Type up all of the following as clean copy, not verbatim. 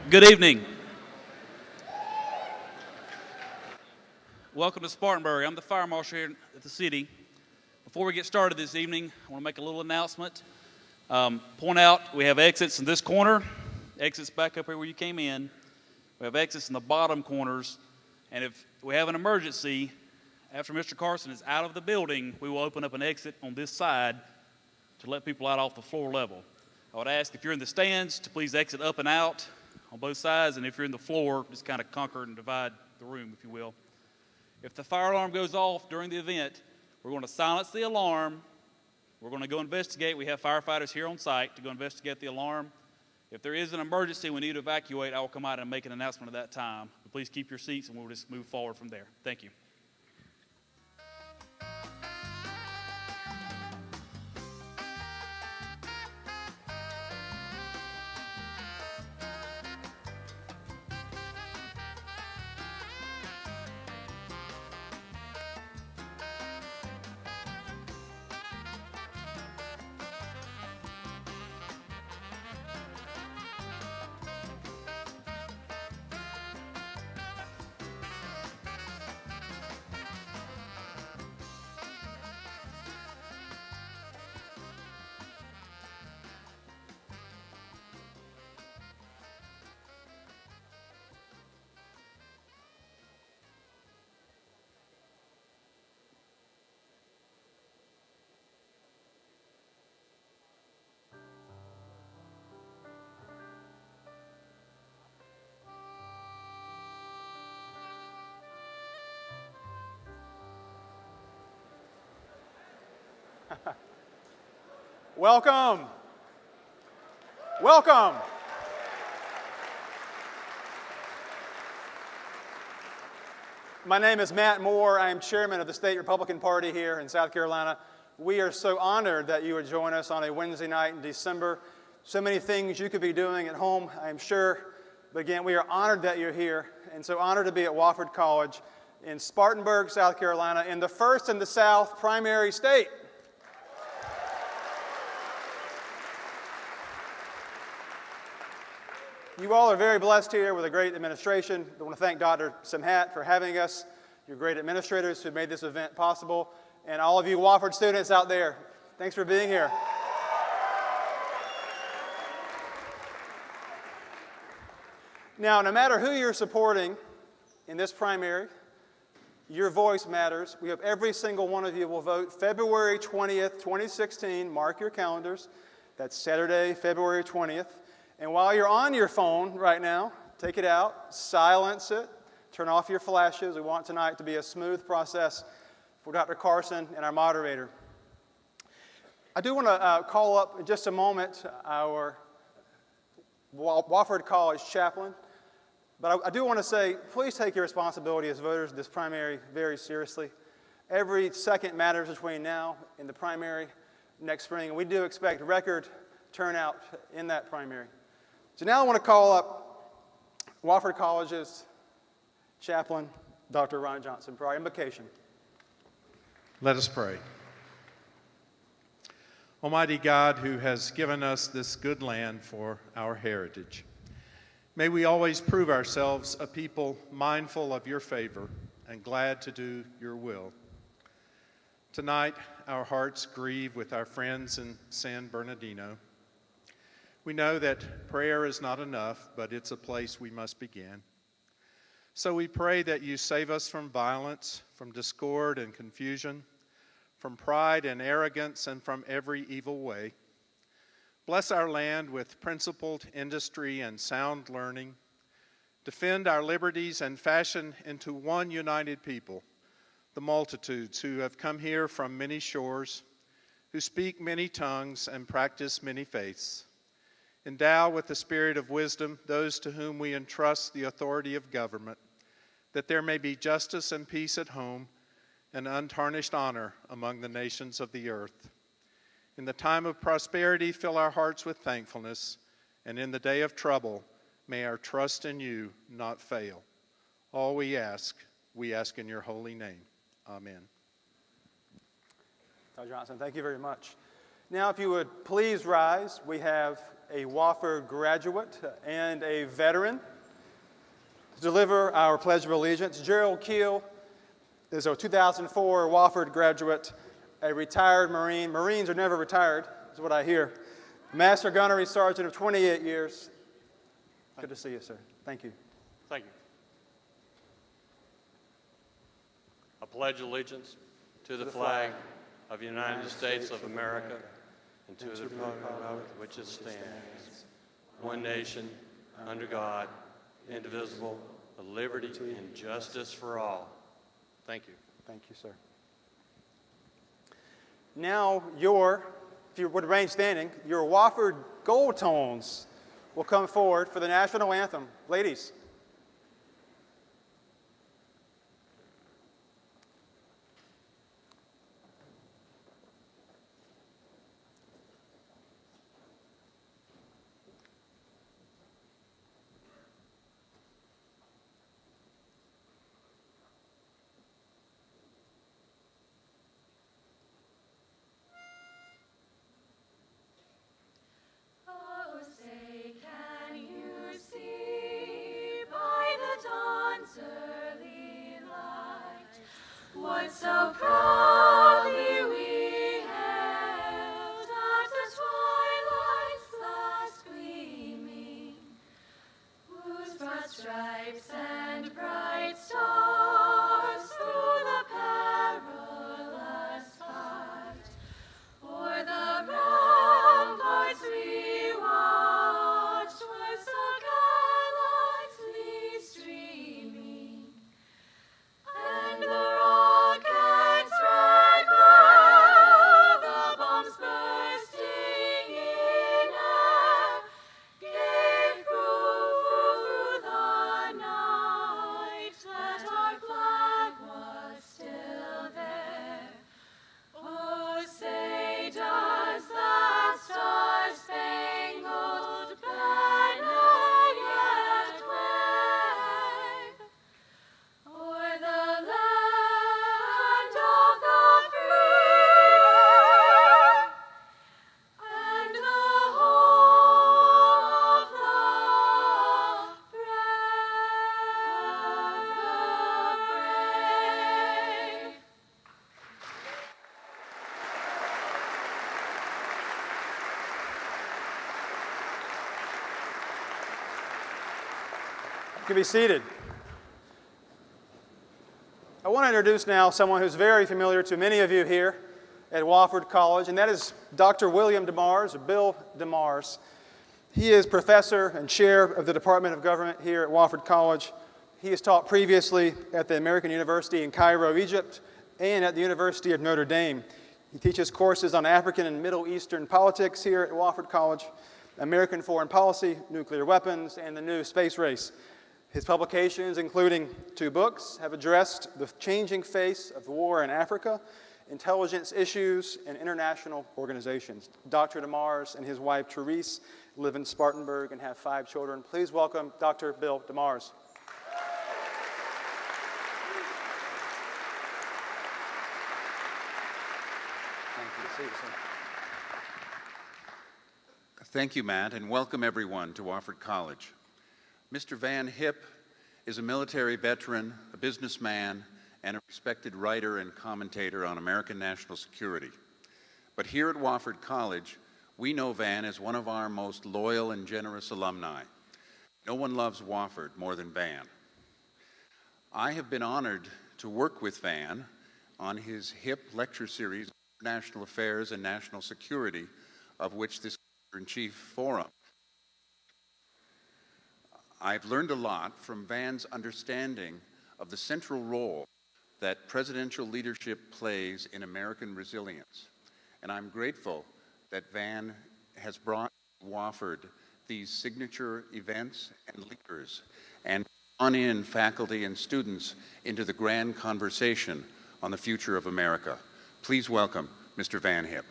Good evening. Welcome to Spartanburg. I'm the fire marshal here at the city. Before we get started this evening, I want to make a little announcement. Point out we have exits in this corner, exits back up here where you came in. We have exits in the bottom corners. And if we have an emergency, after Mr. Carson is out of the building, we will open up an exit on this side to let people out off the floor level. I would ask if you're in the stands to please exit up and out on both sides, and if you're in the floor, just kind of conquer and divide the room, if you will. If the fire alarm goes off during the event, we're going to silence the alarm. We're going to go investigate. We have firefighters here on site to go investigate the alarm. If there is an emergency we need to evacuate, I will come out and make an announcement at that time. But please keep your seats, and we'll just move forward from there. Thank you. Welcome. Welcome. My name is Matt Moore. I am chairman of the State Republican Party here in South Carolina. We are so honored that you would join us on a Wednesday night in December. So many things you could be doing at home, I am sure. But again, we are honored that you're here, and so honored to be at Wofford College in Spartanburg, South Carolina, in the first in the South primary state. You all are very blessed here with a great administration. I want to thank Dr. Simhat for having us, your great administrators who made this event possible, and all of you Wofford students out there, thanks for being here. Now, no matter who you're supporting in this primary, your voice matters. We hope every single one of you will vote February 20th, 2016. Mark your calendars. That's Saturday, February 20th. And while you're on your phone right now, take it out, silence it, turn off your flashes. We want tonight to be a smooth process for Dr. Carson and our moderator. I do want to call up in just a moment our Wofford College chaplain. But I do want to say, please take your responsibility as voters in this primary very seriously. Every second matters between now and the primary next spring, and we do expect record turnout in that primary. So now I want to call up Wofford College's chaplain, Dr. Ron Johnson, for our invocation. Let us pray. Almighty God, who has given us this good land for our heritage, may we always prove ourselves a people mindful of your favor and glad to do your will. Tonight, our hearts grieve with our friends in San Bernardino. We know that prayer is not enough, but it's a place we must begin. So we pray that you save us from violence, from discord and confusion, from pride and arrogance, and from every evil way. Bless our land with principled industry and sound learning. Defend our liberties and fashion into one united people, the multitudes who have come here from many shores, who speak many tongues and practice many faiths. Endow with the spirit of wisdom those to whom we entrust the authority of government, that there may be justice and peace at home and untarnished honor among the nations of the earth. In the time of prosperity, fill our hearts with thankfulness, and in the day of trouble, may our trust in you not fail. All we ask in your holy name. Amen. Dr. Johnson, thank you very much. Now, if you would please rise, we have a Wofford graduate and a veteran, to deliver our Pledge of Allegiance. Gerald Keel is a 2004 Wofford graduate, a retired Marine. Marines are never retired, is what I hear. Master Gunnery Sergeant of 28 years. Good to see you, sir. Thank you. Thank you. I pledge allegiance to the flag of the United States of America and to the republic which it stands, one nation, under God, indivisible, with liberty and justice for all. Thank you. Thank you, sir. Now if you would remain standing, your Wofford Gold Tones will come forward for the national anthem. Ladies. Oh, say, can you see by the dawn's early light what so proudly we hailed at the twilight's last gleaming, whose broad stripes and bright stars through the perilous fight o'er the ramparts we watched were so gallantly streaming, and the rocket's red glow, the bombs bursting in air, gave proof through the night that our flag was still there. Oh, say, does that star-spangled banner yet wave o'er the land of the free and the home of the brave? You can be seated. I want to introduce now someone who's very familiar to many of you here at Wofford College, and that is Dr. William DeMars, or Bill DeMars. He is professor and chair of the Department of Government here at Wofford College. He has taught previously at the American University in Cairo, Egypt, and at the University of Notre Dame. He teaches courses on African and Middle Eastern politics here at Wofford College, American foreign policy, nuclear weapons, and the new space race. His publications, including 2 books, have addressed the changing face of war in Africa, intelligence issues, and international organizations. Dr. DeMars and his wife, Therese, live in Spartanburg and have 5 children. Please welcome Dr. Bill DeMars. Thank you, Matt, and welcome everyone to Wofford College. Mr. Van Hipp is a military veteran, a businessman, and a respected writer and commentator on American national security. But here at Wofford College, we know Van as one of our most loyal and generous alumni. No one loves Wofford more than Van. I have been honored to work with Van on his HIP lecture series, National Affairs and National Security, of which this Commander-in-Chief Forum. I've learned a lot from Van's understanding of the central role that presidential leadership plays in American resilience. And I'm grateful that Van has brought Wofford these signature events and leaders and drawn in faculty and students into the grand conversation on the future of America. Please welcome Mr. Van Hipp.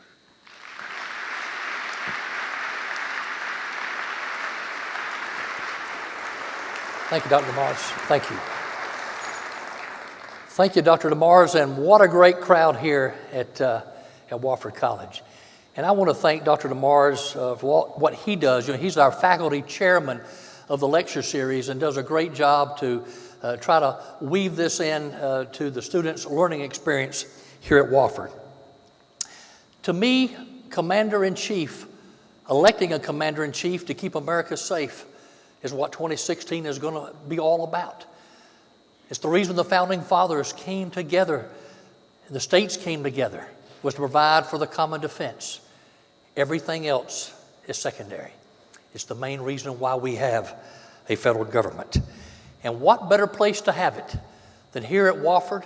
Thank you, Dr. DeMars. Thank you. Thank you, Dr. DeMars, and what a great crowd here at Wofford College. And I want to thank Dr. DeMars for what he does. He's our faculty chairman of the lecture series and does a great job to try to weave this in to the students' learning experience here at Wofford. To me, Commander-in-Chief, electing a Commander-in-Chief to keep America safe is what 2016 is going to be all about. It's the reason the Founding Fathers came together, the states came together, was to provide for the common defense. Everything else is secondary. It's the main reason why we have a federal government. And what better place to have it than here at Wofford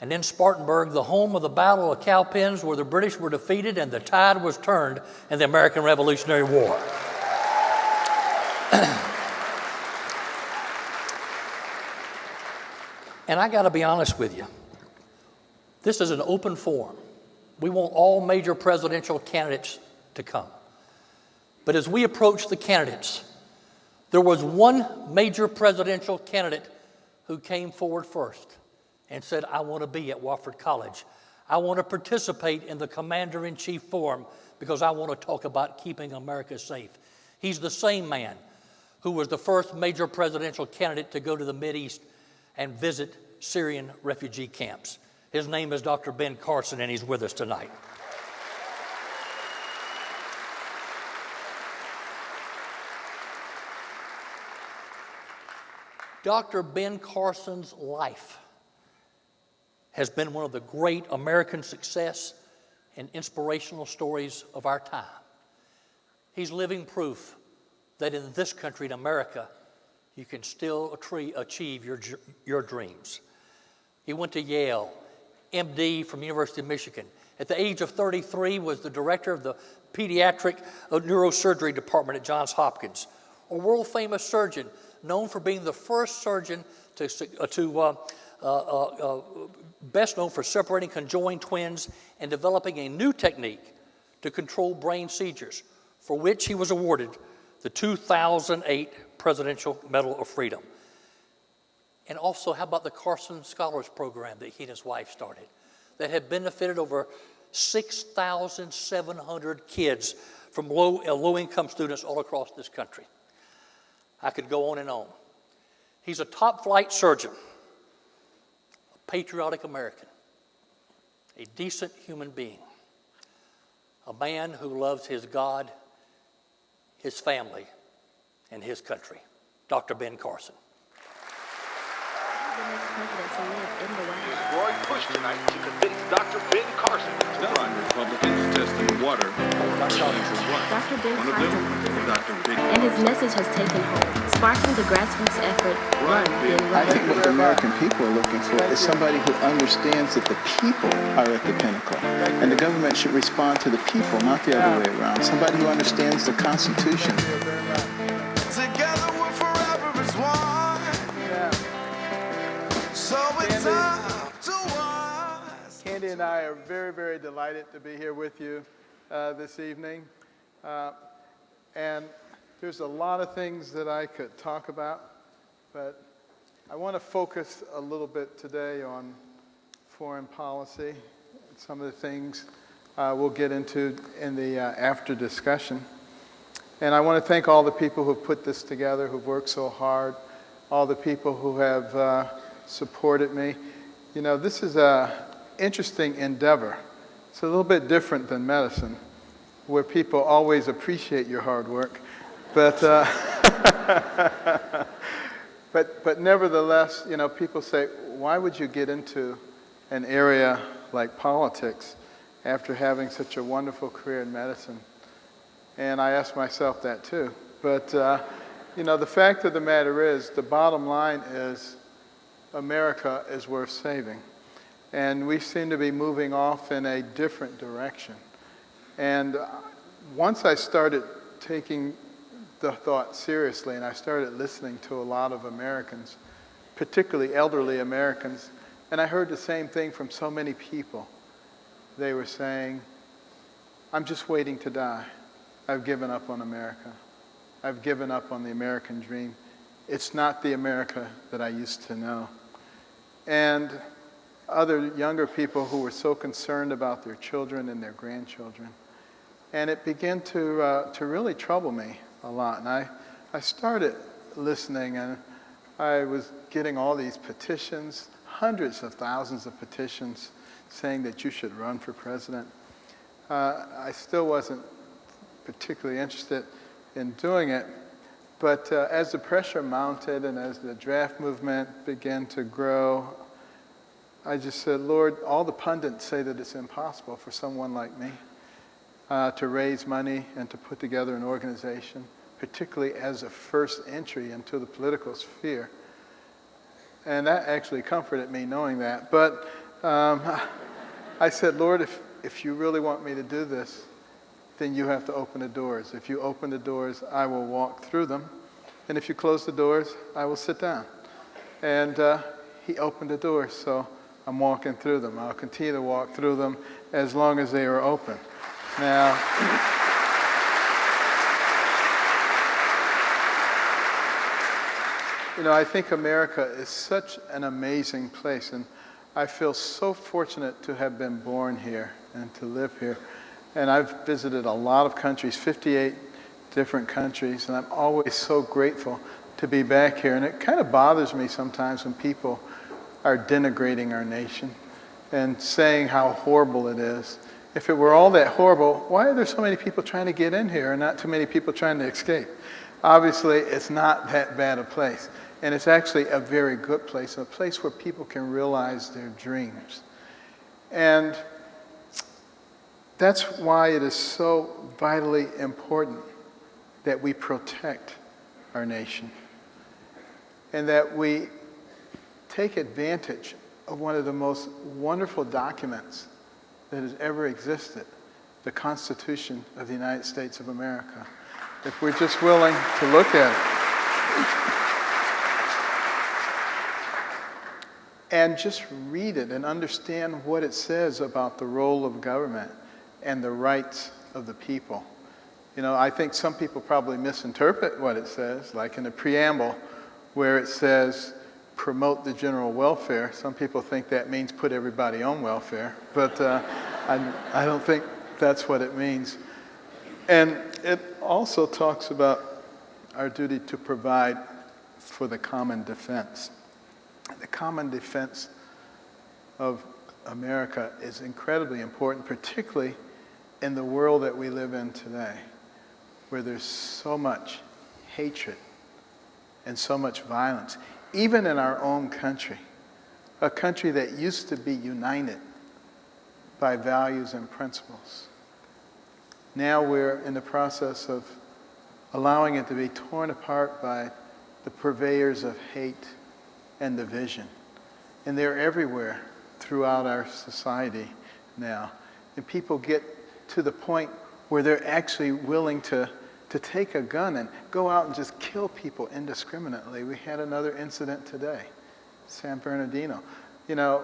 and in Spartanburg, the home of the Battle of Cowpens, where the British were defeated and the tide was turned in the American Revolutionary War. And I got to be honest with you, this is an open forum. We want all major presidential candidates to come. But as we approach the candidates, there was one major presidential candidate who came forward first and said, I want to be at Wofford College. I want to participate in the Commander-in-Chief Forum because I want to talk about keeping America safe. He's the same man who was the first major presidential candidate to go to the Mideast and visit Syrian refugee camps. His name is Dr. Ben Carson, and he's with us tonight. Dr. Ben Carson's life has been one of the great American success and inspirational stories of our time. He's living proof that in this country, in America, you can still achieve your dreams. He went to Yale, MD from University of Michigan. At the age of 33, was the director of the pediatric neurosurgery department at Johns Hopkins, a world-famous surgeon known for being the first surgeon best known for separating conjoined twins and developing a new technique to control brain seizures, for which he was awarded the 2008 Presidential Medal of Freedom. And also, how about the Carson Scholars Program that he and his wife started that had benefited over 6,700 kids from low-income students all across this country. I could go on and on. He's a top-flight surgeon, a patriotic American, a decent human being, a man who loves his God, his family, and his country. Dr. Ben Carson. Growing push tonight to convince Dr. Ben Carson to run. Republicans testing the water. Dr. Ben Carson and his message has taken hold, sparking the grassroots effort, Run, Ben Run. I think what the American people are looking for is somebody who understands that the people are at the pinnacle. And the government should respond to the people, not the other way around. Somebody who understands the Constitution. Together we're forever as one. So it's up to us. Candy and I are very, very delighted to be here with you this evening. And there's a lot of things that I could talk about, but I want to focus a little bit today on foreign policy, some of the things we'll get into in the after discussion. And I want to thank all the people who put this together, who've worked so hard, all the people who have supported me. You know, this is an interesting endeavor. It's a little bit different than medicine, where people always appreciate your hard work. But, but nevertheless, you know, people say, why would you get into an area like politics after having such a wonderful career in medicine? And I ask myself that too. But, you know, the fact of the matter is, the bottom line is America is worth saving. And we seem to be moving off in a different direction. And once I started taking the thought seriously, and I started listening to a lot of Americans, particularly elderly Americans, and I heard the same thing from so many people. They were saying, I'm just waiting to die. I've given up on America. I've given up on the American dream. It's not the America that I used to know. And other younger people who were so concerned about their children and their grandchildren. And it began to really trouble me a lot. And I started listening, and I was getting all these petitions, hundreds of thousands of petitions saying that you should run for president. I still wasn't particularly interested in doing it, but as the pressure mounted and as the draft movement began to grow, I just said, Lord, all the pundits say that it's impossible for someone like me to raise money and to put together an organization, particularly as a first entry into the political sphere. And that actually comforted me knowing that. But I said, Lord, if you really want me to do this, then you have to open the doors. If you open the doors, I will walk through them. And if you close the doors, I will sit down. And he opened the doors, so I'm walking through them. I'll continue to walk through them as long as they are open. Now, you know, I think America is such an amazing place, and I feel so fortunate to have been born here and to live here. And I've visited a lot of countries, 58 different countries, and I'm always so grateful to be back here. And it kind of bothers me sometimes when people are denigrating our nation and saying how horrible it is. If it were all that horrible, why are there so many people trying to get in here and not too many people trying to escape? Obviously, it's not that bad a place. And it's actually a very good place, a place where people can realize their dreams. And that's why it is so vitally important that we protect our nation and that we take advantage of one of the most wonderful documents that has ever existed, the Constitution of the United States of America. If we're just willing to look at it and just read it and understand what it says about the role of government and the rights of the people. You know, I think some people probably misinterpret what it says, like in the preamble where it says, promote the general welfare. Some people think that means put everybody on welfare, but I don't think that's what it means. And it also talks about our duty to provide for the common defense. The common defense of America is incredibly important, particularly in the world that we live in today, where there's so much hatred and so much violence, even in our own country, a country that used to be united by values and principles. Now we're in the process of allowing it to be torn apart by the purveyors of hate and division. And they're everywhere throughout our society now. And people get to the point where they're actually willing to take a gun and go out and just kill people indiscriminately. We had another incident today, San Bernardino. You know,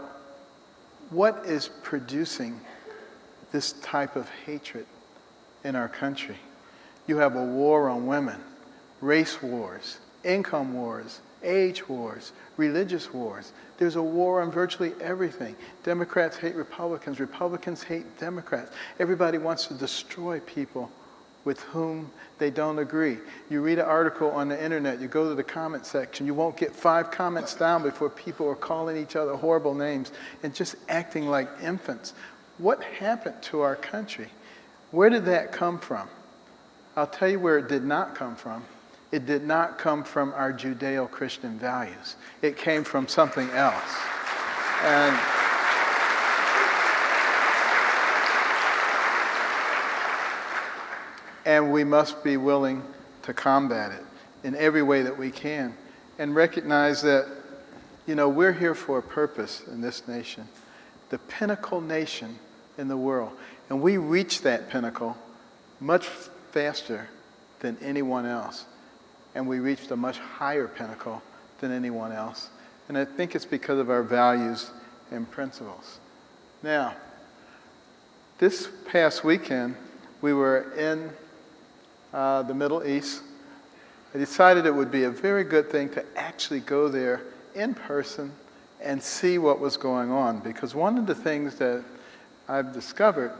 what is producing this type of hatred in our country? You have a war on women, race wars, income wars, age wars, religious wars. There's a war on virtually everything. Democrats hate Republicans. Republicans hate Democrats. Everybody wants to destroy people with whom they don't agree. You read an article on the internet, you go to the comment section, you won't get 5 comments down before people are calling each other horrible names and just acting like infants. What happened to our country? Where did that come from? I'll tell you where it did not come from. It did not come from our Judeo-Christian values. It came from something else. And we must be willing to combat it in every way that we can and recognize that, you know, we're here for a purpose in this nation, the pinnacle nation in the world. And we reach that pinnacle much faster than anyone else. And we reached a much higher pinnacle than anyone else. And I think it's because of our values and principles. Now, this past weekend, we were in the Middle East. I decided it would be a very good thing to actually go there in person and see what was going on. Because one of the things that I've discovered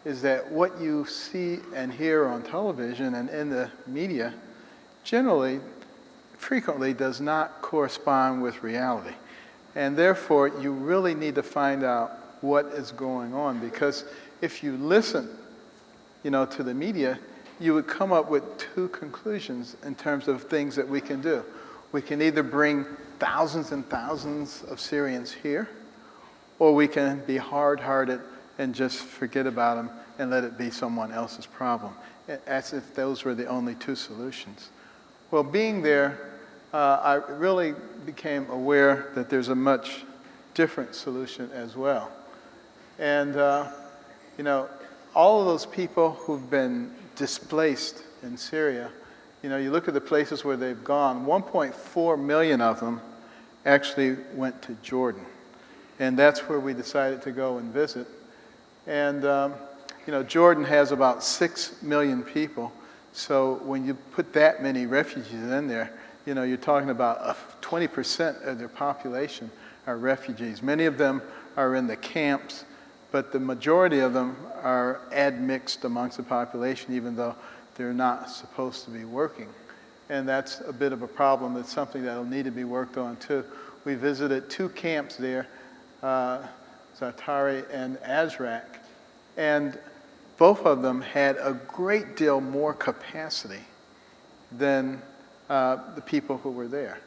is that what you see and hear on television and in the media generally, frequently does not correspond with reality. And therefore, you really need to find out what is going on, because if you listen, to the media, you would come up with two conclusions in terms of things that we can do. We can either bring thousands and thousands of Syrians here, or we can be hard-hearted and just forget about them and let it be someone else's problem, as if those were the only two solutions. Well, being there, I really became aware that there's a much different solution as well. And, all of those people who've been displaced in Syria, you look at the places where they've gone, 1.4 million of them actually went to Jordan. And that's where we decided to go and visit. And, Jordan has about 6 million people. So when you put that many refugees in there, you're talking about 20% of their population are refugees. Many of them are in the camps, but the majority of them are admixed amongst the population, even though they're not supposed to be working. And that's a bit of a problem. That's something that will need to be worked on too. We visited 2 camps there, Zaatari and Azraq, and both of them had a great deal more capacity than the people who were there.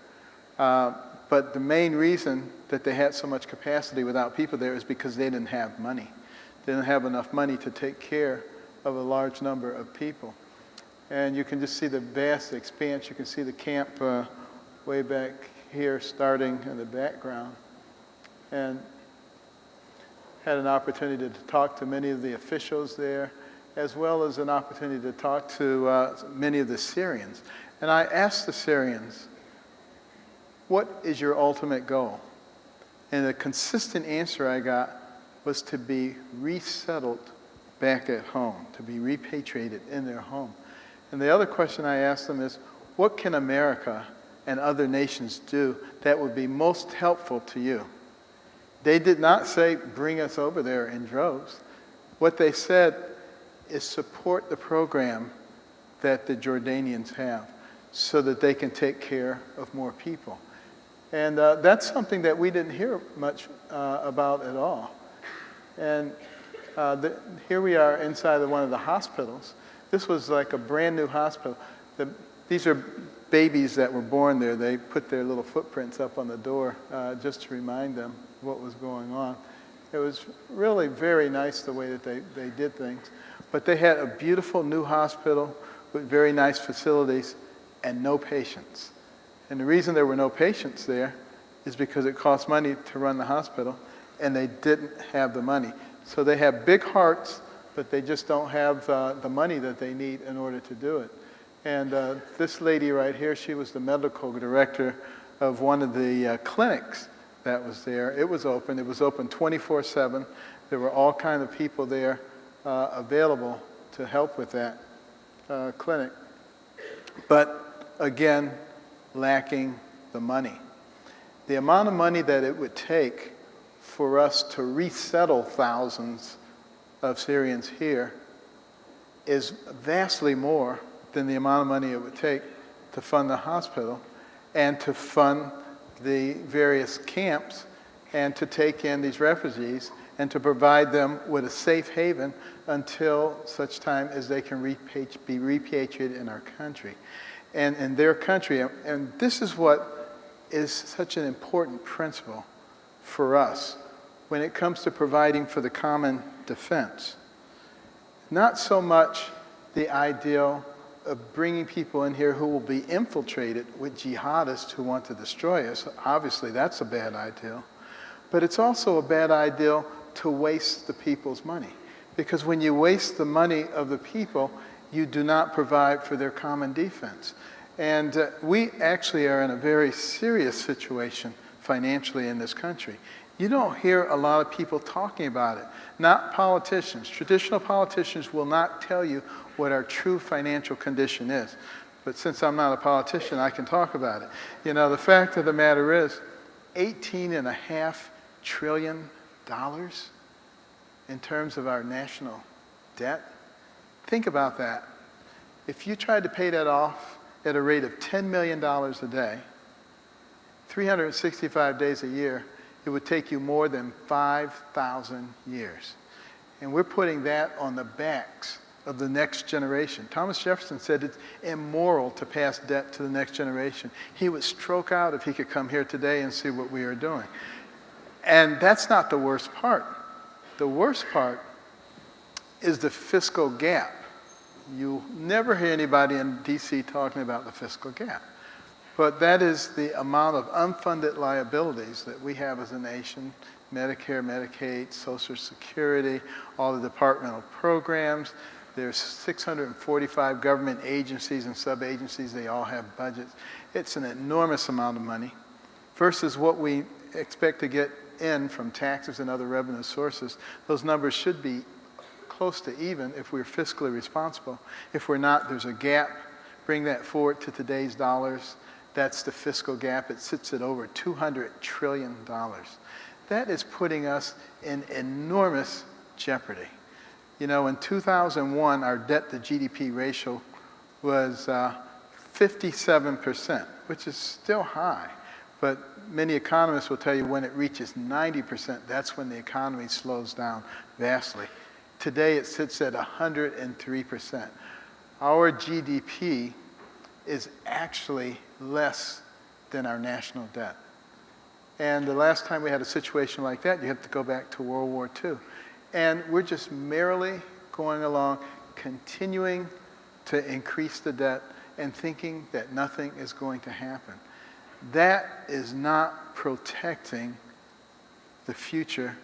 But the main reason that they had so much capacity without people there is because they didn't have money. They didn't have enough money to take care of a large number of people. And you can just see the vast expanse. You can see the camp way back here starting in the background. And had an opportunity to talk to many of the officials there, as well as an opportunity to talk to many of the Syrians. And I asked the Syrians, what is your ultimate goal? And the consistent answer I got was to be resettled back at home, to be repatriated in their home. And the other question I asked them is, what can America and other nations do that would be most helpful to you? They did not say, bring us over there in droves. What they said is support the program that the Jordanians have so that they can take care of more people. And that's something that we didn't hear much about at all. And here we are inside of one of the hospitals. This was like a brand new hospital. These are babies that were born there. They put their little footprints up on the door just to remind them what was going on. It was really very nice the way that they did things. But they had a beautiful new hospital with very nice facilities and no patients. And the reason there were no patients there is because it cost money to run the hospital, and they didn't have the money. So they have big hearts, but they just don't have the money that they need in order to do it. And this lady right here, she was the medical director of one of the clinics that was there. It was open. It was open 24/7. There were all kinds of people there available to help with that clinic. But again, lacking the money. The amount of money that it would take for us to resettle thousands of Syrians here is vastly more than the amount of money it would take to fund the hospital and to fund the various camps and to take in these refugees and to provide them with a safe haven until such time as they can be repatriated in our country and in their country. And this is what is such an important principle for us when it comes to providing for the common defense. Not so much the ideal of bringing people in here who will be infiltrated with jihadists who want to destroy us. Obviously, that's a bad ideal. But it's also a bad ideal to waste the people's money. Because when you waste the money of the people, you do not provide for their common defense. And we actually are in a very serious situation financially in this country. You don't hear a lot of people talking about it. Not politicians. Traditional politicians will not tell you what our true financial condition is. But since I'm not a politician, I can talk about it. You know, the fact of the matter is, $18.5 trillion in terms of our national debt. Think about that. If you tried to pay that off at a rate of $10 million a day, 365 days a year, it would take you more than 5,000 years. And we're putting that on the backs of the next generation. Thomas Jefferson said it's immoral to pass debt to the next generation. He would stroke out if he could come here today and see what we are doing. And that's not the worst part. The worst part is the fiscal gap. You'll never hear anybody in DC talking about the fiscal gap. But that is the amount of unfunded liabilities that we have as a nation: Medicare, Medicaid, Social Security, all the departmental programs. There's 645 government agencies and sub-agencies. They all have budgets. It's an enormous amount of money versus what we expect to get in from taxes and other revenue sources. Those numbers should be close to even if we're fiscally responsible. If we're not, there's a gap. Bring that forward to today's dollars. That's the fiscal gap. It sits at over $200 trillion. That is putting us in enormous jeopardy. You know, in 2001, our debt to GDP ratio was 57%, which is still high. But many economists will tell you when it reaches 90%, that's when the economy slows down vastly. Today, it sits at 103%. Our GDP is actually less than our national debt. And the last time we had a situation like that, you have to go back to World War II. And we're just merrily going along, continuing to increase the debt and thinking that nothing is going to happen. That is not protecting the future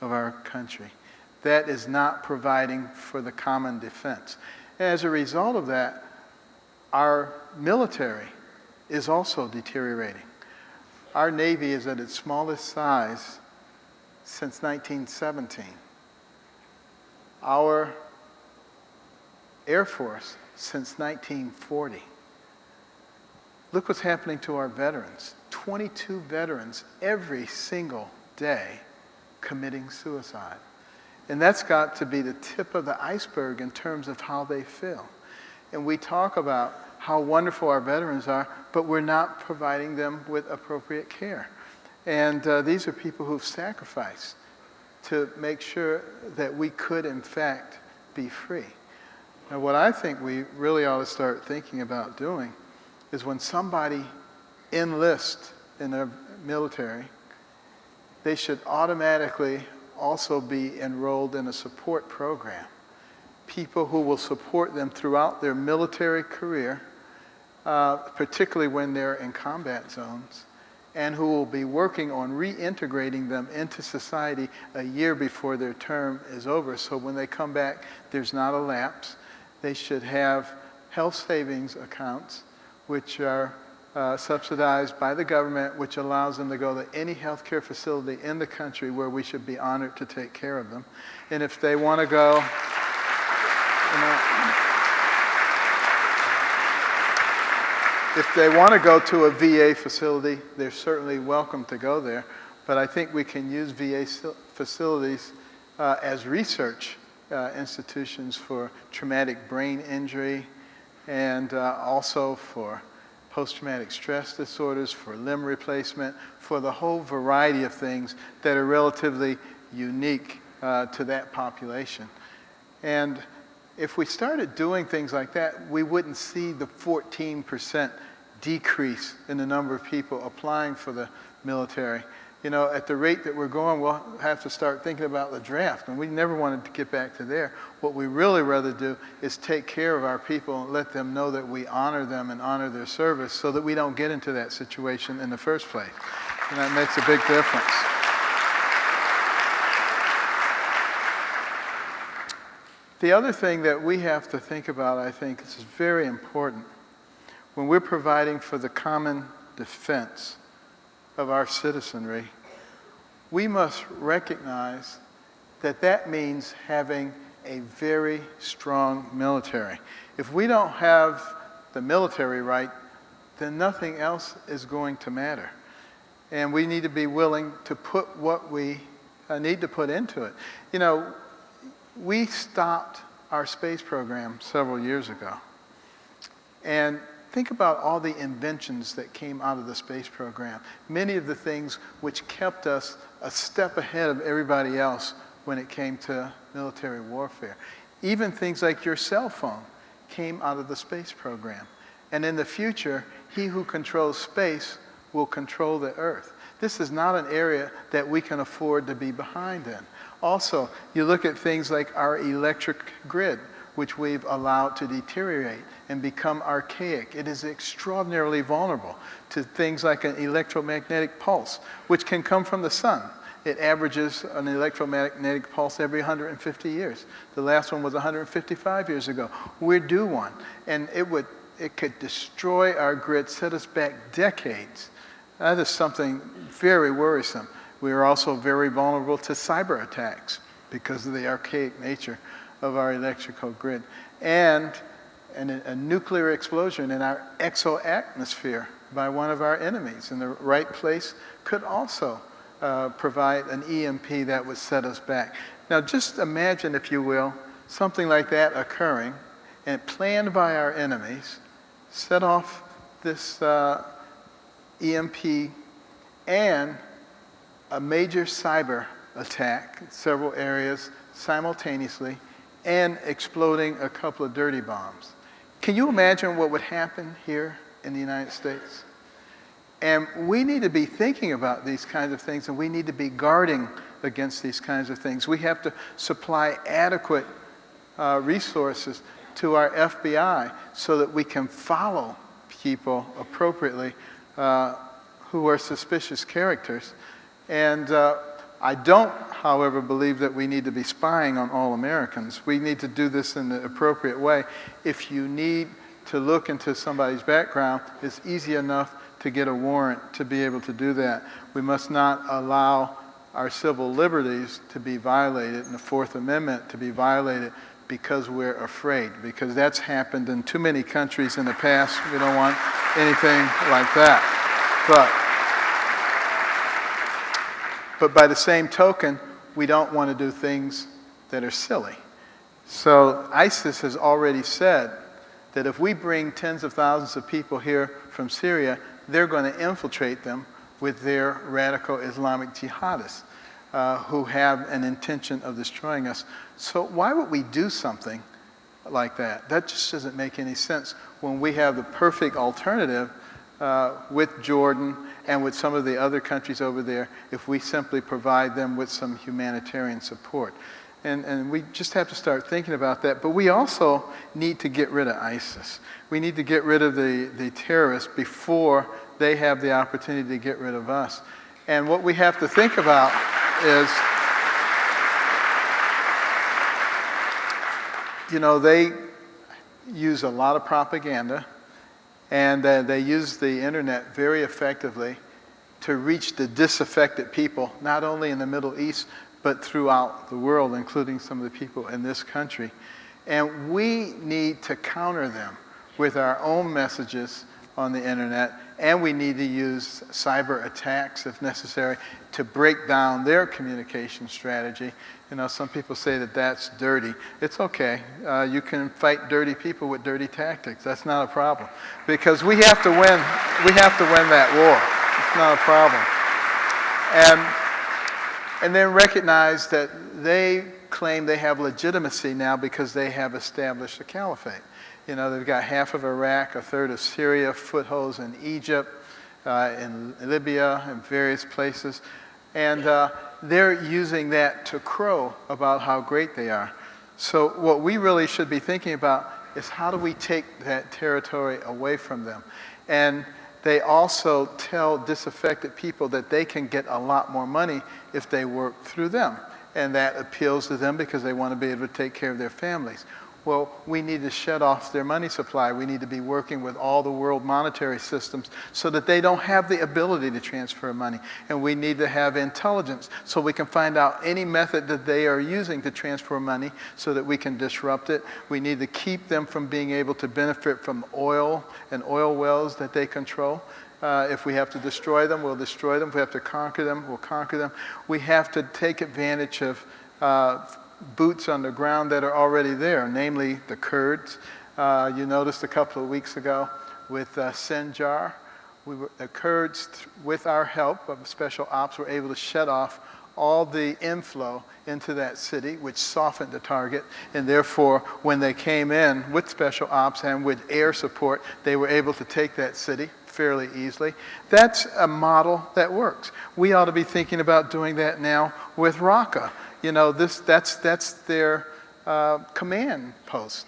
of our country. That is not providing for the common defense. And as a result of that, our military is also deteriorating. Our Navy is at its smallest size since 1917. Our Air Force since 1940. Look what's happening to our veterans. 22 veterans every single day committing suicide. And that's got to be the tip of the iceberg in terms of how they feel. And we talk about how wonderful our veterans are, but we're not providing them with appropriate care. And these are people who've sacrificed to make sure that we could, in fact, be free. Now, what I think we really ought to start thinking about doing is when somebody enlists in the military, they should automatically also be enrolled in a support program. People who will support them throughout their military career, particularly when they're in combat zones, and who will be working on reintegrating them into society a year before their term is over. So when they come back, there's not a lapse. They should have health savings accounts, which are subsidized by the government, which allows them to go to any healthcare facility in the country where we should be honored to take care of them. And if they want to go, if they want to go to a VA facility, they're certainly welcome to go there. But I think we can use VA facilities as research institutions for traumatic brain injury and also for post-traumatic stress disorders, for limb replacement, for the whole variety of things that are relatively unique to that population. And if we started doing things like that, we wouldn't see the 14% decrease in the number of people applying for the military. You know, at the rate that we're going, we'll have to start thinking about the draft. And we never wanted to get back to there. What we really rather do is take care of our people and let them know that we honor them and honor their service so that we don't get into that situation in the first place. And that makes a big difference. The other thing that we have to think about, I think, is very important. When we're providing for the common defense of our citizenry, we must recognize that that means having a very strong military. If we don't have the military right, then nothing else is going to matter. And we need to be willing to put what we need to put into it. You know, we stopped our space program several years ago. And think about all the inventions that came out of the space program. Many of the things which kept us a step ahead of everybody else when it came to military warfare. Even things like your cell phone came out of the space program. And in the future, he who controls space will control the Earth. This is not an area that we can afford to be behind in. Also, you look at things like our electric grid, which we've allowed to deteriorate and become archaic. It is extraordinarily vulnerable to things like an electromagnetic pulse, which can come from the sun. It averages an electromagnetic pulse every 150 years. The last one was 155 years ago. We're due one, and it could destroy our grid, set us back decades. That is something very worrisome. We are also very vulnerable to cyber attacks because of the archaic nature of our electrical grid. And a nuclear explosion in our exoatmosphere by one of our enemies in the right place could also provide an EMP that would set us back. Now just imagine, if you will, something like that occurring and planned by our enemies, set off this EMP and a major cyber attack in several areas simultaneously and exploding a couple of dirty bombs. Can you imagine what would happen here in the United States? And we need to be thinking about these kinds of things, and we need to be guarding against these kinds of things. We have to supply adequate resources to our FBI so that we can follow people appropriately who are suspicious characters. And I don't, however, believe that we need to be spying on all Americans. We need to do this in the appropriate way. If you need to look into somebody's background, it's easy enough to get a warrant to be able to do that. We must not allow our civil liberties to be violated and the Fourth Amendment to be violated because we're afraid, because that's happened in too many countries in the past. We don't want anything like that. But by the same token, we don't want to do things that are silly. So ISIS has already said that if we bring tens of thousands of people here from Syria, they're going to infiltrate them with their radical Islamic jihadists who have an intention of destroying us. So why would we do something like that? That just doesn't make any sense when we have the perfect alternative with Jordan and with some of the other countries over there if we simply provide them with some humanitarian support. And we just have to start thinking about that. But we also need to get rid of ISIS. We need to get rid of the terrorists before they have the opportunity to get rid of us. And what we have to think about is, you know, they use a lot of propaganda, and they use the internet very effectively to reach the disaffected people, not only in the Middle East, but throughout the world, including some of the people in this country. And we need to counter them with our own messages on the internet, and we need to use cyber attacks, if necessary, to break down their communication strategy. You know, some people say that that's dirty. It's okay. You can fight dirty people with dirty tactics. That's not a problem, because we have to win. We have to win that war. It's not a problem. And then recognize that they claim they have legitimacy now because they have established a caliphate. You know, they've got half of Iraq, a third of Syria, footholds in Egypt, in Libya, and various places. And they're using that to crow about how great they are. So what we really should be thinking about is how do we take that territory away from them? And they also tell disaffected people that they can get a lot more money if they work through them. And that appeals to them because they want to be able to take care of their families. Well, we need to shut off their money supply. We need to be working with all the world monetary systems so that they don't have the ability to transfer money. And we need to have intelligence so we can find out any method that they are using to transfer money so that we can disrupt it. We need to keep them from being able to benefit from oil and oil wells that they control. If we have to destroy them, we'll destroy them. If we have to conquer them, we'll conquer them. We have to take advantage of boots on the ground that are already there, namely the Kurds. You noticed a couple of weeks ago with Sinjar, the Kurds, with our help of special ops, were able to shut off all the inflow into that city, which softened the target, and therefore when they came in with special ops and with air support, they were able to take that city fairly easily. That's a model that works. We ought to be thinking about doing that now with Raqqa. You know, that's their command post.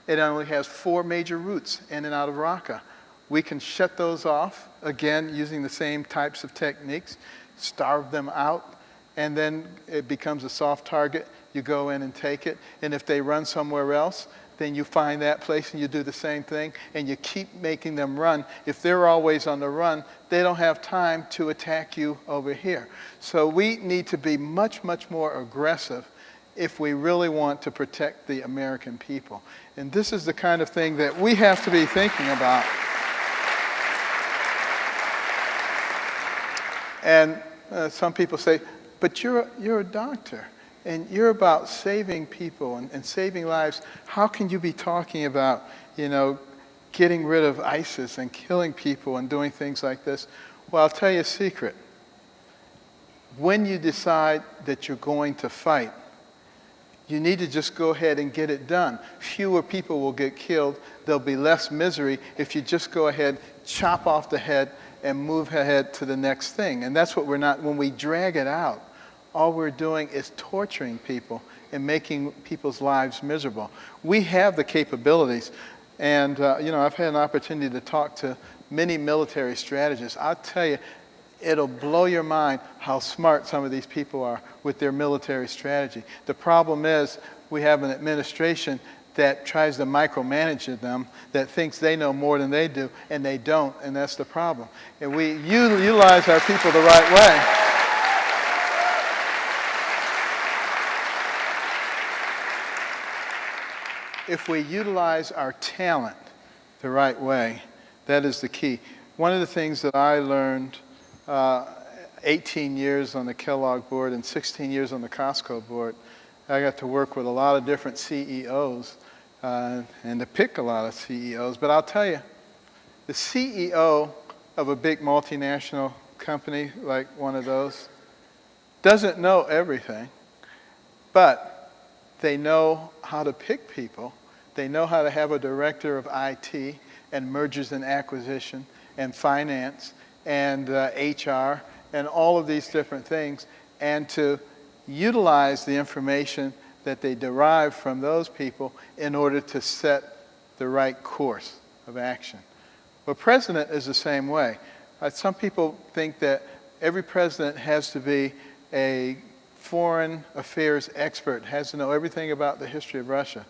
It only has 4 major routes in and out of Raqqa. We can shut those off, again, using the same types of techniques, starve them out, and then it becomes a soft target. You go in and take it, and if they run somewhere else, then you find that place and you do the same thing, and you keep making them run. If they're always on the run, they don't have time to attack you over here. So we need to be much, much more aggressive if we really want to protect the American people. And this is the kind of thing that we have to be thinking about. And some people say, but you're a doctor, and you're about saving people and saving lives. How can you be talking about, you know, getting rid of ISIS and killing people and doing things like this? Well, I'll tell you a secret. When you decide that you're going to fight, you need to just go ahead and get it done. Fewer people will get killed. There'll be less misery if you just go ahead, chop off the head, and move ahead to the next thing. And that's what we're not, when we drag it out, all we're doing is torturing people and making people's lives miserable. We have the capabilities. And, you know, I've had an opportunity to talk to many military strategists. I'll tell you, it'll blow your mind how smart some of these people are with their military strategy. The problem is we have an administration that tries to micromanage them, that thinks they know more than they do, and they don't, and that's the problem. And we utilize our people the right way. If we utilize our talent the right way, that is the key. One of the things that I learned 18 years on the Kellogg board and 16 years on the Costco board, I got to work with a lot of different CEOs and to pick a lot of CEOs. But I'll tell you, the CEO of a big multinational company like one of those doesn't know everything, but they know how to pick people. They know how to have a director of IT and mergers and acquisition and finance and HR and all of these different things, and to utilize the information that they derive from those people in order to set the right course of action. Well, president is the same way. Some people think that every president has to be a foreign affairs expert, has to know everything about the history of Russia.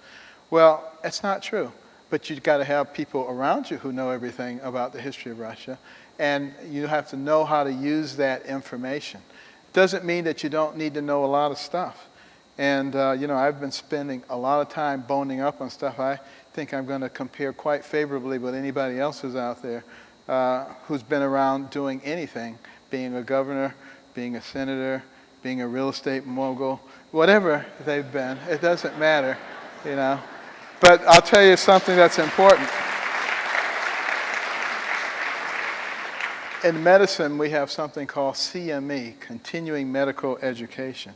Well, that's not true, but you've got to have people around you who know everything about the history of Russia, and you have to know how to use that information. Doesn't mean that you don't need to know a lot of stuff. And, you know, I've been spending a lot of time boning up on stuff I think I'm going to compare quite favorably with anybody else who's out there who's been around doing anything, being a governor, being a senator, being a real estate mogul, whatever they've been. It doesn't matter, you know. But I'll tell you something that's important. In medicine, we have something called CME, Continuing Medical Education.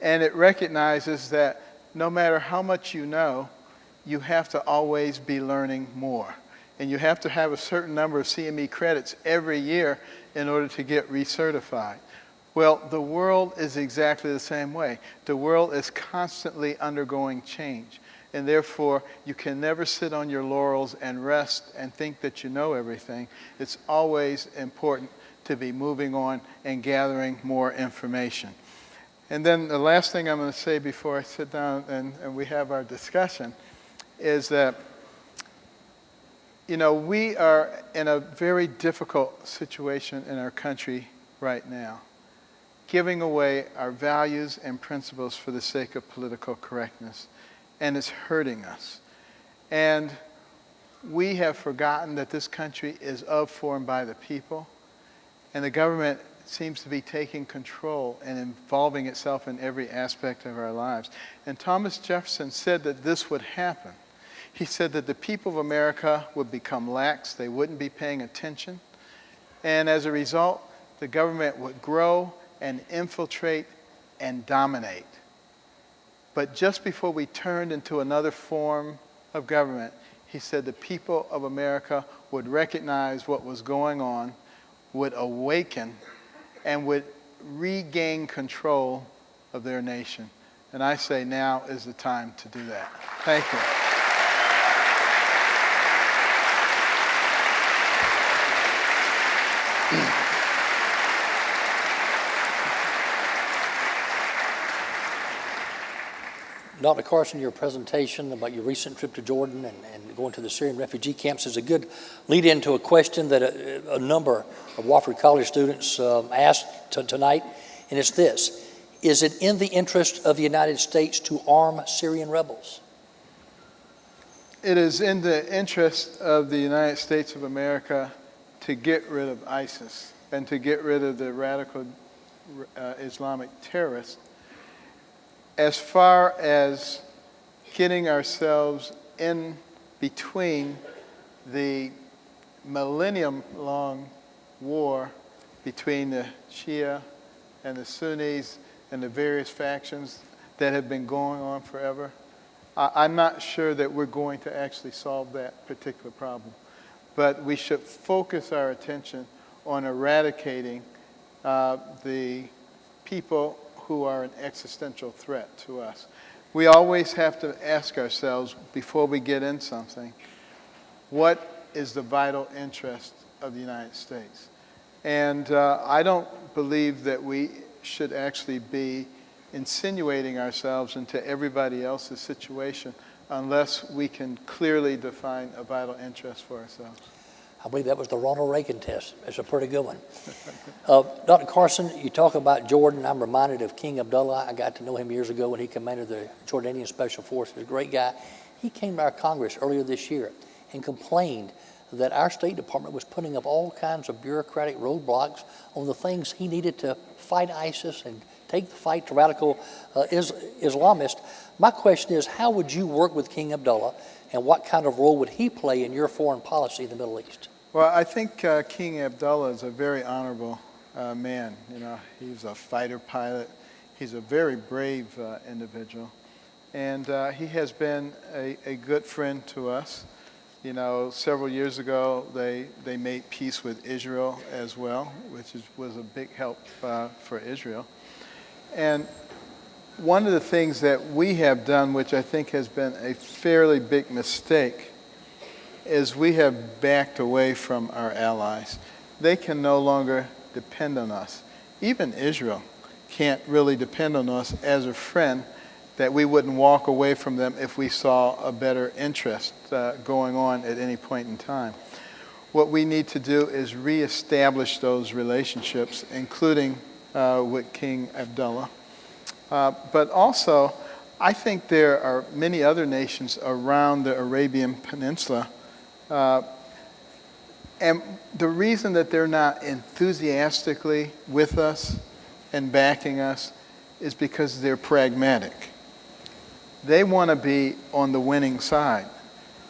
And it recognizes that no matter how much you know, you have to always be learning more. And you have to have a certain number of CME credits every year in order to get recertified. Well, the world is exactly the same way. The world is constantly undergoing change. And therefore, you can never sit on your laurels and rest and think that you know everything. It's always important to be moving on and gathering more information. And then the last thing I'm going to say before I sit down and we have our discussion is that, you know, we are in a very difficult situation in our country right now, giving away our values and principles for the sake of political correctness. And it's hurting us. And we have forgotten that this country is of, for, and by the people. And the government seems to be taking control and involving itself in every aspect of our lives. And Thomas Jefferson said that this would happen. He said that the people of America would become lax, they wouldn't be paying attention, and as a result, the government would grow and infiltrate and dominate. But just before we turned into another form of government, he said the people of America would recognize what was going on, would awaken, and would regain control of their nation. And I say now is the time to do that. Thank you. Dr. Carson, your presentation about your recent trip to Jordan and going to the Syrian refugee camps is a good lead into a question that a number of Wofford College students asked tonight, and it's this: is it in the interest of the United States to arm Syrian rebels? It is in the interest of the United States of America to get rid of ISIS and to get rid of the radical Islamic terrorists. As far as getting ourselves in between the millennium-long war between the Shia and the Sunnis and the various factions that have been going on forever, I'm not sure that we're going to actually solve that particular problem. But we should focus our attention on eradicating the people who are an existential threat to us. We always have to ask ourselves before we get in something, what is the vital interest of the United States? And I don't believe that we should actually be insinuating ourselves into everybody else's situation unless we can clearly define a vital interest for ourselves. I believe that was the Ronald Reagan test. It's a pretty good one. Dr. Carson, you talk about Jordan. I'm reminded of King Abdullah. I got to know him years ago when he commanded the Jordanian Special Forces. A great guy. He came to our Congress earlier this year and complained that our State Department was putting up all kinds of bureaucratic roadblocks on the things he needed to fight ISIS and take the fight to radical Islamists. My question is, how would you work with King Abdullah, and what kind of role would he play in your foreign policy in the Middle East? Well, I think King Abdullah is a very honorable man. You know, he's a fighter pilot. He's a very brave individual. And he has been a good friend to us. You know, several years ago, they made peace with Israel as well, which was a big help for Israel. And one of the things that we have done, which I think has been a fairly big mistake, is we have backed away from our allies. They can no longer depend on us. Even Israel can't really depend on us as a friend, that we wouldn't walk away from them if we saw a better interest going on at any point in time. What we need to do is reestablish those relationships, including with King Abdullah. But also, I think there are many other nations around the Arabian Peninsula. And the reason that they're not enthusiastically with us and backing us is because they're pragmatic. They want to be on the winning side.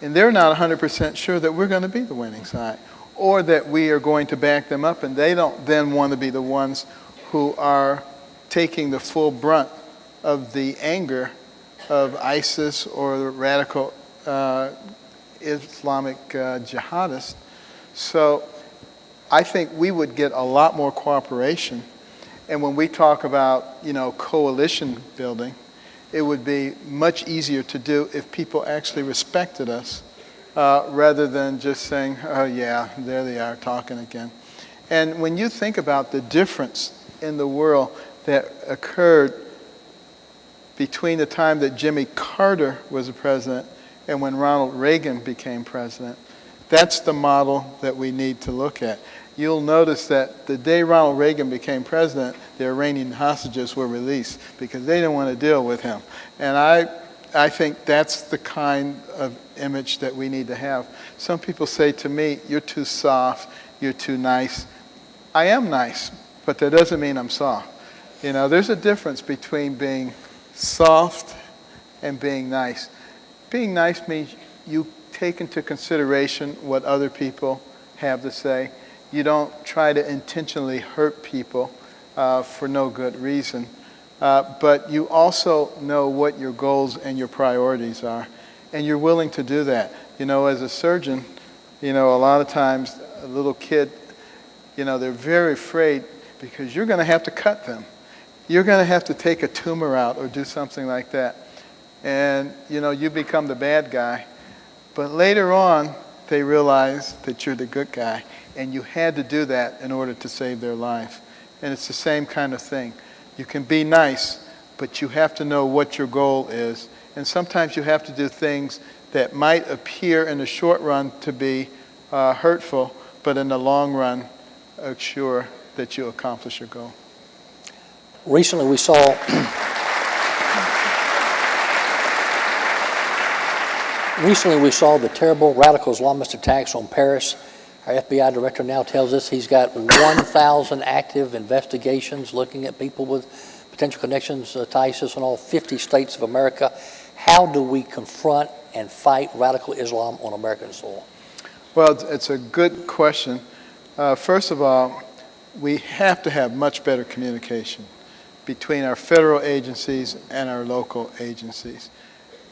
And they're not 100% sure that we're going to be the winning side, or that we are going to back them up, and they don't then want to be the ones who are taking the full brunt of the anger of ISIS or the radical Islamic jihadists. So I think we would get a lot more cooperation. And when we talk about, you know, coalition building, it would be much easier to do if people actually respected us rather than just saying, oh yeah, there they are talking again. And when you think about the difference in the world that occurred between the time that Jimmy Carter was the president and when Ronald Reagan became president, that's the model that we need to look at. You'll notice that the day Ronald Reagan became president, the Iranian hostages were released because they didn't want to deal with him. And I think that's the kind of image that we need to have. Some people say to me, you're too soft, you're too nice. I am nice, but that doesn't mean I'm soft. You know, there's a difference between being soft and being nice. Being nice means you take into consideration what other people have to say. You don't try to intentionally hurt people for no good reason. But you also know what your goals and your priorities are, and you're willing to do that. You know, as a surgeon, you know, a lot of times a little kid, you know, they're very afraid because you're going to have to cut them. You're going to have to take a tumor out or do something like that. And, you know, you become the bad guy. But later on, they realize that you're the good guy, and you had to do that in order to save their life. And it's the same kind of thing. You can be nice, but you have to know what your goal is. And sometimes you have to do things that might appear in the short run to be hurtful, but in the long run, assure that you accomplish your goal. Recently we saw the terrible radical Islamist attacks on Paris. Our FBI director now tells us he's got 1,000 active investigations looking at people with potential connections to ISIS in all 50 states of America. How do we confront and fight radical Islam on American soil? Well, it's a good question. First of all, we have to have much better communication between our federal agencies and our local agencies.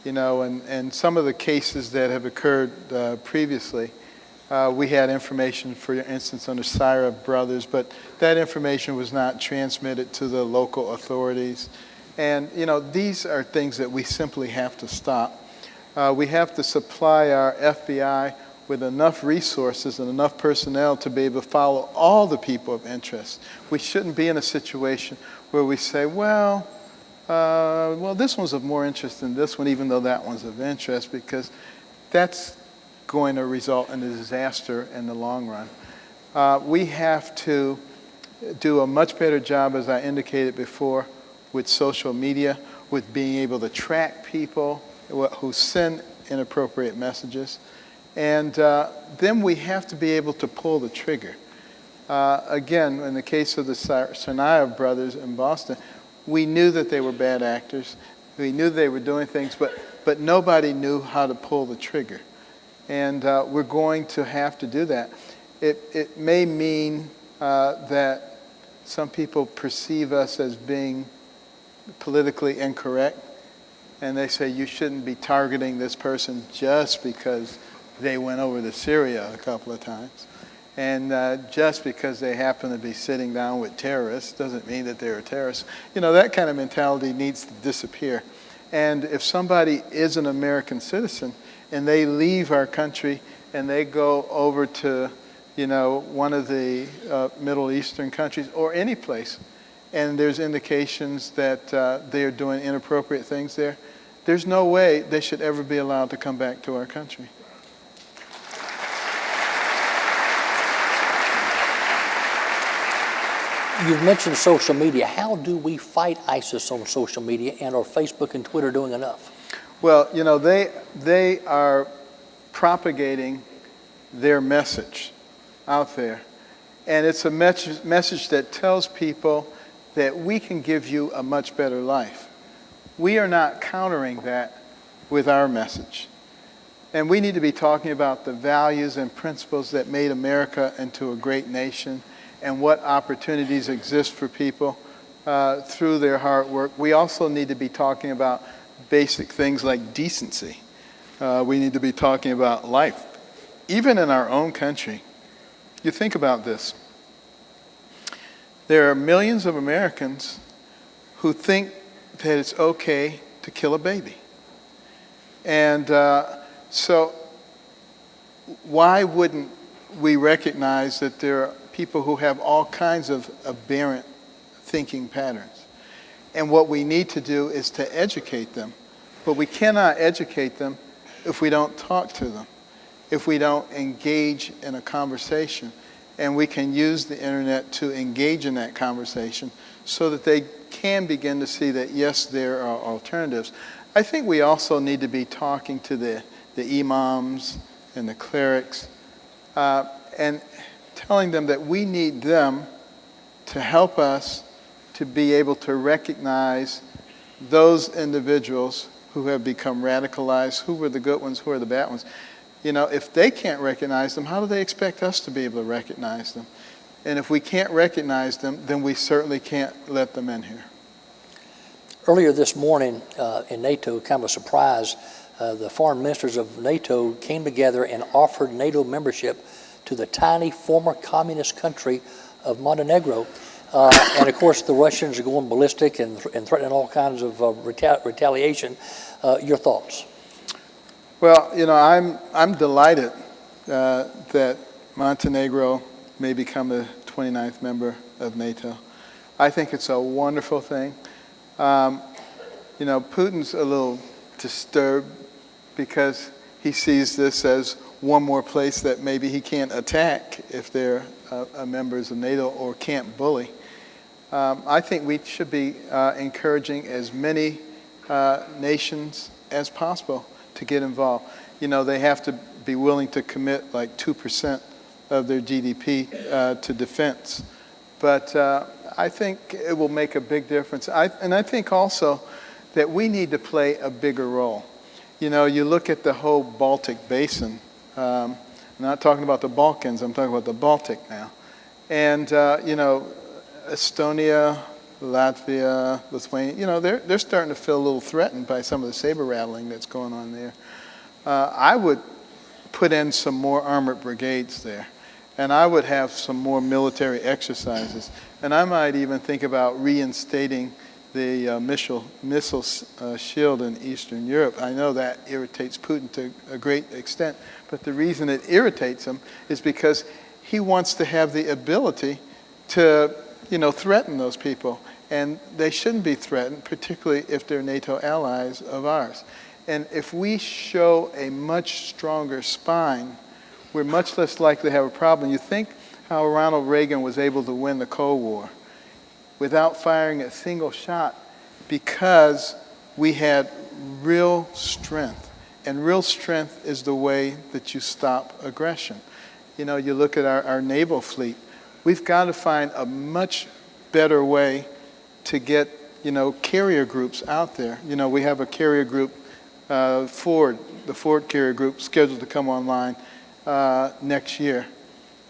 You know, and some of the cases that have occurred previously, we had information, for instance, on the Syra brothers, but that information was not transmitted to the local authorities. And, you know, these are things that we simply have to stop. We have to supply our FBI with enough resources and enough personnel to be able to follow all the people of interest. We shouldn't be in a situation where we say, well, this one's of more interest than this one, even though that one's of interest, because that's going to result in a disaster in the long run. We have to do a much better job, as I indicated before, with social media, with being able to track people who send inappropriate messages. And then we have to be able to pull the trigger. Again, in the case of the Tsarnaev brothers in Boston, we knew that they were bad actors. We knew they were doing things, but nobody knew how to pull the trigger. And we're going to have to do that. It may mean that some people perceive us as being politically incorrect, and they say you shouldn't be targeting this person just because they went over to Syria a couple of times. And just because they happen to be sitting down with terrorists doesn't mean that they're a terrorist. You know, that kind of mentality needs to disappear. And if somebody is an American citizen and they leave our country and they go over to, you know, one of the Middle Eastern countries or any place, and there's indications that they are doing inappropriate things there, there's no way they should ever be allowed to come back to our country. You've mentioned social media. How do we fight ISIS on social media, and are Facebook and Twitter doing enough? Well, you know, they are propagating their message out there. And it's a message that tells people that we can give you a much better life. We are not countering that with our message. And we need to be talking about the values and principles that made America into a great nation and what opportunities exist for people through their hard work. We also need to be talking about basic things like decency. We need to be talking about life, even in our own country. You think about this. There are millions of Americans who think that it's okay to kill a baby. And so why wouldn't we recognize that there are people who have all kinds of aberrant thinking patterns? And what we need to do is to educate them. But we cannot educate them if we don't talk to them, if we don't engage in a conversation. And we can use the internet to engage in that conversation so that they can begin to see that, yes, there are alternatives. I think we also need to be talking to the imams and the clerics and telling them that we need them to help us to be able to recognize those individuals who have become radicalized, who were the good ones, who are the bad ones. You know, if they can't recognize them, how do they expect us to be able to recognize them? And if we can't recognize them, then we certainly can't let them in here. Earlier this morning in NATO, kind of a surprise, the foreign ministers of NATO came together and offered NATO membership to the tiny former communist country of Montenegro. And of course, the Russians are going ballistic and threatening all kinds of retaliation. Your thoughts? Well, you know, I'm delighted that Montenegro may become the 29th member of NATO. I think it's a wonderful thing. You know, Putin's a little disturbed because he sees this as one more place that maybe he can't attack if they're members of NATO or can't bully. I think we should be encouraging as many nations as possible to get involved. You know, they have to be willing to commit like 2% of their GDP to defense. But I think it will make a big difference. And I think also that we need to play a bigger role. You know, you look at the whole Baltic basin. I'm not talking about the Balkans, I'm talking about the Baltic now. And, you know, Estonia, Latvia, Lithuania, you know, they're starting to feel a little threatened by some of the saber rattling that's going on there. I would put in some more armored brigades there. And I would have some more military exercises. And I might even think about reinstating the missile shield in Eastern Europe. I know that irritates Putin to a great extent, but the reason it irritates him is because he wants to have the ability to, you know, threaten those people. And they shouldn't be threatened, particularly if they're NATO allies of ours. And if we show a much stronger spine, we're much less likely to have a problem. You think how Ronald Reagan was able to win the Cold War without firing a single shot because we had real strength. And real strength is the way that you stop aggression. You know, you look at our naval fleet. We've got to find a much better way to get, you know, carrier groups out there. You know, we have a carrier group, the Ford carrier group, scheduled to come online next year.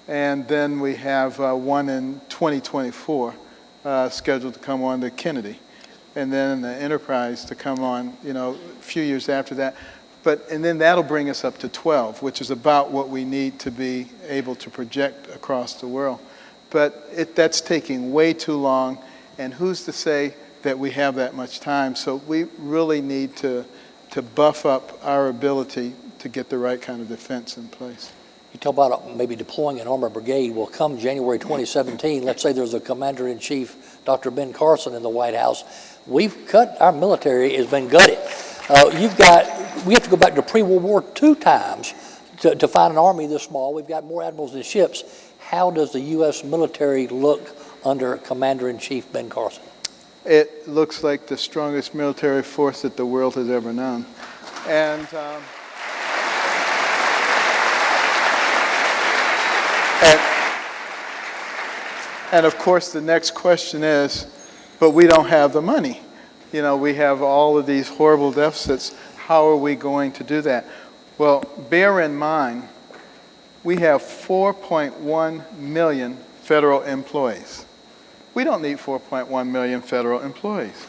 And then we have one in 2024 scheduled to come on to Kennedy. And then the Enterprise to come on, you know, a few years after that. And then that'll bring us up to 12, which is about what we need to be able to project across the world. But that's taking way too long, and who's to say that we have that much time? So we really need to buff up our ability to get the right kind of defense in place. You talk about maybe deploying an armored brigade. Well, come January 2017, let's say there's a commander-in-chief, Dr. Ben Carson, in the White House. Our military has been gutted. We have to go back to pre-World War II times to find an army this small. We've got more admirals than ships. How does the U.S. military look under Commander-in-Chief Ben Carson? It looks like the strongest military force that the world has ever known. And of course, the next question is, but we don't have the money. You know, we have all of these horrible deficits. How are we going to do that? Well, bear in mind, we have 4.1 million federal employees. We don't need 4.1 million federal employees.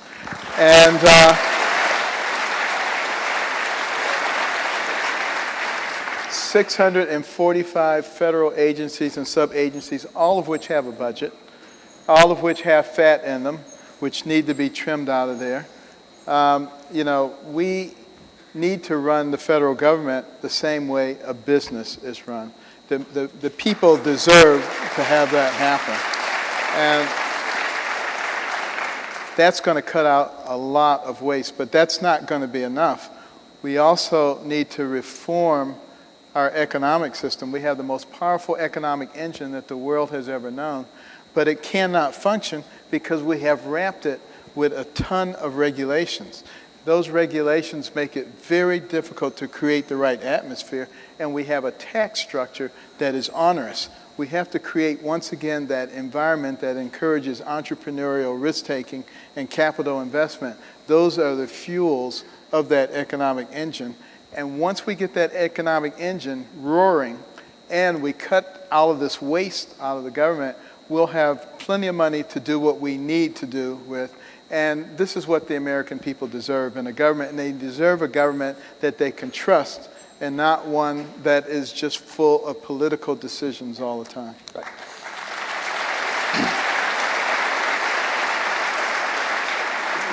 And 645 federal agencies and sub-agencies, all of which have a budget, all of which have fat in them, which need to be trimmed out of there. You know, we need to run the federal government the same way a business is run. The people deserve to have that happen. And that's going to cut out a lot of waste, but that's not going to be enough. We also need to reform our economic system. We have the most powerful economic engine that the world has ever known, but it cannot function because we have wrapped it with a ton of regulations. Those regulations make it very difficult to create the right atmosphere, and we have a tax structure that is onerous. We have to create, once again, that environment that encourages entrepreneurial risk-taking and capital investment. Those are the fuels of that economic engine. And once we get that economic engine roaring and we cut all of this waste out of the government, we'll have plenty of money to do what we need to do with. And this is what the American people deserve in a government, and they deserve a government that they can trust and not one that is just full of political decisions all the time. Right.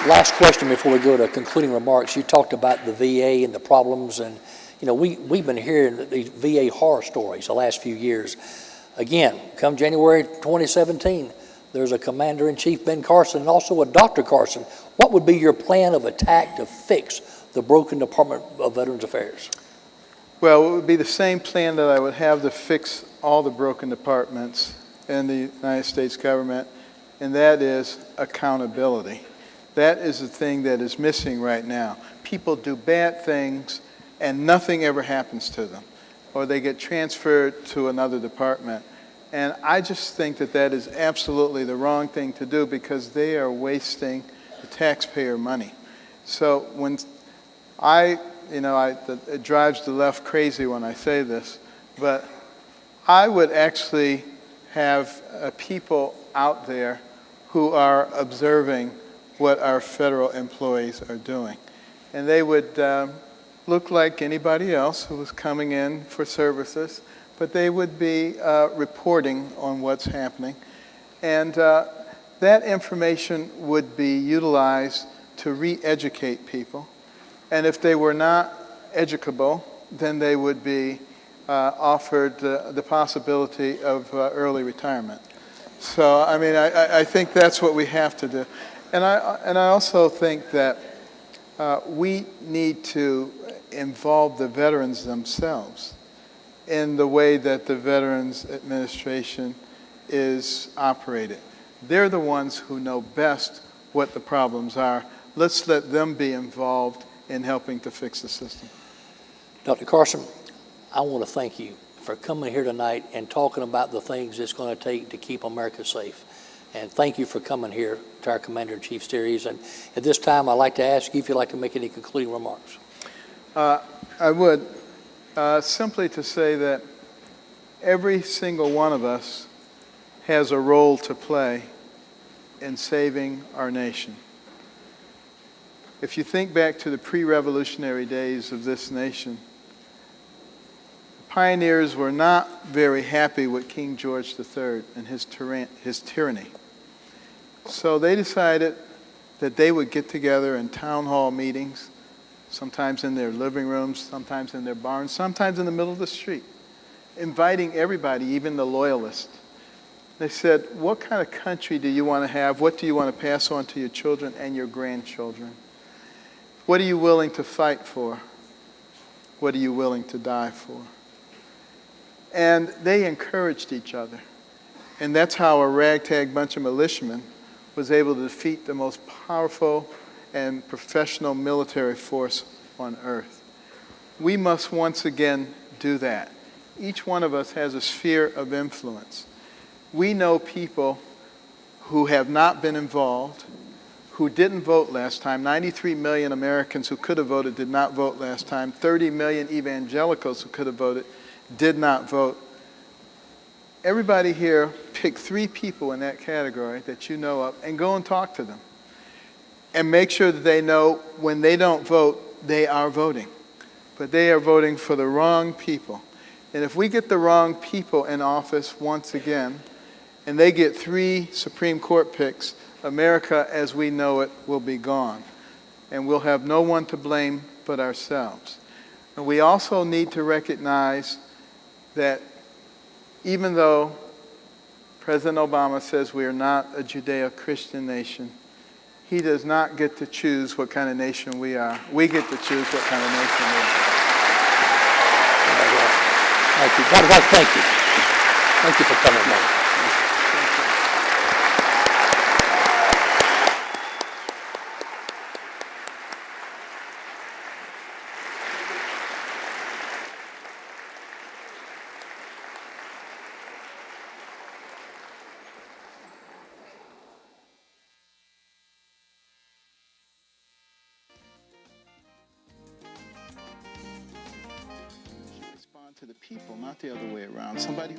Last question before we go to concluding remarks. You talked about the VA and the problems, and we've been hearing these VA horror stories the last few years. Again, come January 2017, there's a Commander-in-Chief, Ben Carson, and also a Dr. Carson. What would be your plan of attack to fix the broken Department of Veterans Affairs? Well, it would be the same plan that I would have to fix all the broken departments in the United States government, and that is accountability. That is the thing that is missing right now. People do bad things and nothing ever happens to them, or they get transferred to another department. And I just think that that is absolutely the wrong thing to do because they are wasting the taxpayer money. So when it drives the left crazy when I say this, but I would actually have people out there who are observing what our federal employees are doing. And they would look like anybody else who was coming in for services, but they would be reporting on what's happening. And that information would be utilized to re-educate people. And if they were not educable, then they would be offered the possibility of early retirement. So, I mean, I think that's what we have to do. And I also think that we need to involve the veterans themselves in the way that the Veterans Administration is operated. They're the ones who know best what the problems are. Let's let them be involved in helping to fix the system. Dr. Carson, I want to thank you for coming here tonight and talking about the things it's going to take to keep America safe. And thank you for coming here to our Commander-in-Chief series. And at this time, I'd like to ask you if you'd like to make any concluding remarks. I would simply to say that every single one of us has a role to play in saving our nation. If you think back to the pre-revolutionary days of this nation, pioneers were not very happy with King George III and his tyranny. So they decided that they would get together in town hall meetings, sometimes in their living rooms, sometimes in their barns, sometimes in the middle of the street, inviting everybody, even the loyalists. They said, what kind of country do you want to have? What do you want to pass on to your children and your grandchildren? What are you willing to fight for? What are you willing to die for? And they encouraged each other. And that's how a ragtag bunch of militiamen was able to defeat the most powerful and professional military force on earth. We must once again do that. Each one of us has a sphere of influence. We know people who have not been involved, who didn't vote last time. 93 million Americans who could have voted did not vote last time. 30 million evangelicals who could have voted did not vote. Everybody here, pick 3 people in that category that you know of and go and talk to them. And make sure that they know when they don't vote, they are voting. But they are voting for the wrong people. And if we get the wrong people in office once again, and they get 3 Supreme Court picks, America as we know it will be gone. And we'll have no one to blame but ourselves. And we also need to recognize that even though President Obama says we are not a Judeo-Christian nation, he does not get to choose what kind of nation we are. We get to choose what kind of nation we are. Thank you. Dr. Carson, thank you. Thank you for coming back. people, not the other way around. Somebody